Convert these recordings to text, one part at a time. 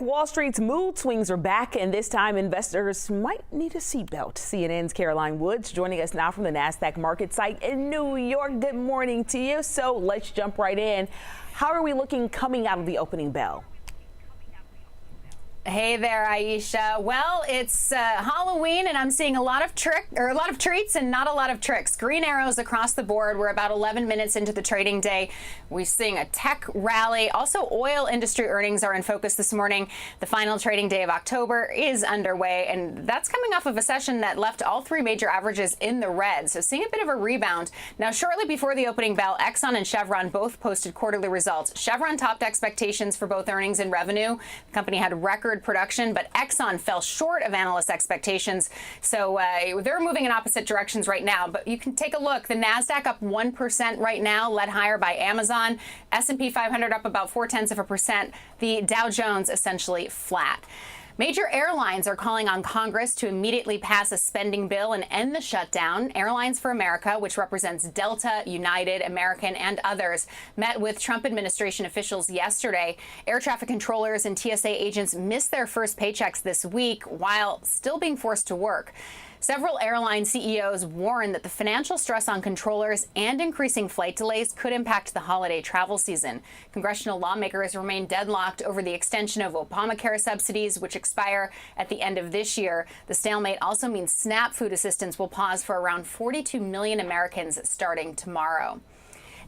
Wall Street's mood swings are back, and this time investors might need a seatbelt. CNN's Caroline Woods joining us now from the NASDAQ market site in New York. Good morning to you. So let's jump right in. How are we looking coming out of the opening bell? Hey there, Aisha. Well, it's Halloween, and I'm seeing a lot of treats and not a lot of tricks. Green arrows across the board. We're about 11 minutes into the trading day. We're seeing a tech rally. Also, oil industry earnings are in focus this morning. The final trading day of October is underway, and that's coming off of a session that left all three major averages in the red. So seeing a bit of a rebound. Now, shortly before the opening bell, Exxon and Chevron both posted quarterly results. Chevron topped expectations for both earnings and revenue. The company had record production, but Exxon fell short of analyst expectations. So they're moving in opposite directions right now. But you can take a look. The NASDAQ up 1% right now, led higher by Amazon. S&P 500 up about 0.4%. The Dow Jones essentially flat. Major airlines are calling on Congress to immediately pass a spending bill and end the shutdown. Airlines for America, which represents Delta, United, American, and others, met with Trump administration officials yesterday. Air traffic controllers and TSA agents missed their first paychecks this week while still being forced to work. Several airline CEOs warned that the financial stress on controllers and increasing flight delays could impact the holiday travel season. Congressional lawmakers remain deadlocked over the extension of Obamacare subsidies, which expire at the end of this year. The stalemate also means SNAP food assistance will pause for around 42 million Americans starting tomorrow.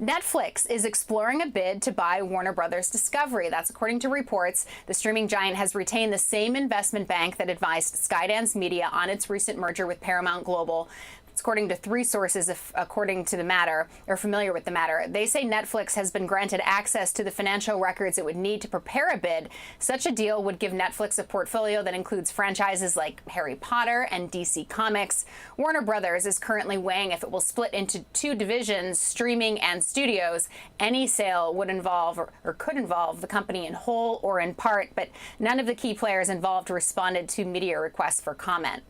Netflix is exploring a bid to buy Warner Brothers Discovery. That's according to reports. The streaming giant has retained the same investment bank that advised Skydance Media on its recent merger with Paramount Global. It's according to three sources, according to the matter, or familiar with the matter. They say Netflix has been granted access to the financial records it would need to prepare a bid. Such a deal would give Netflix a portfolio that includes franchises like Harry Potter and DC Comics. Warner Brothers is currently weighing if it will split into two divisions, streaming and studios. Any sale would involve or could involve the company in whole or in part, but none of the key players involved responded to media requests for comment.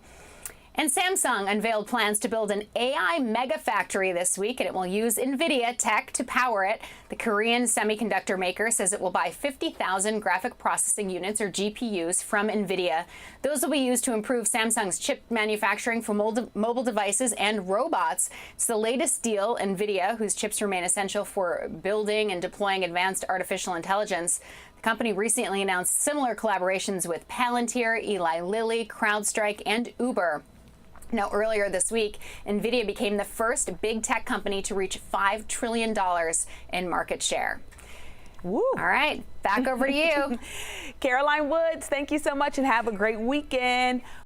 And Samsung unveiled plans to build an AI mega factory this week, and it will use NVIDIA tech to power it. The Korean semiconductor maker says it will buy 50,000 graphic processing units, or GPUs, from NVIDIA. Those will be used to improve Samsung's chip manufacturing for mobile devices and robots. It's the latest deal. NVIDIA, whose chips remain essential for building and deploying advanced artificial intelligence. The company recently announced similar collaborations with Palantir, Eli Lilly, CrowdStrike, and Uber. Now, earlier this week, NVIDIA became the first big tech company to reach $5 trillion in market share. Woo. All right, back over to you. Caroline Woods, thank you so much and have a great weekend.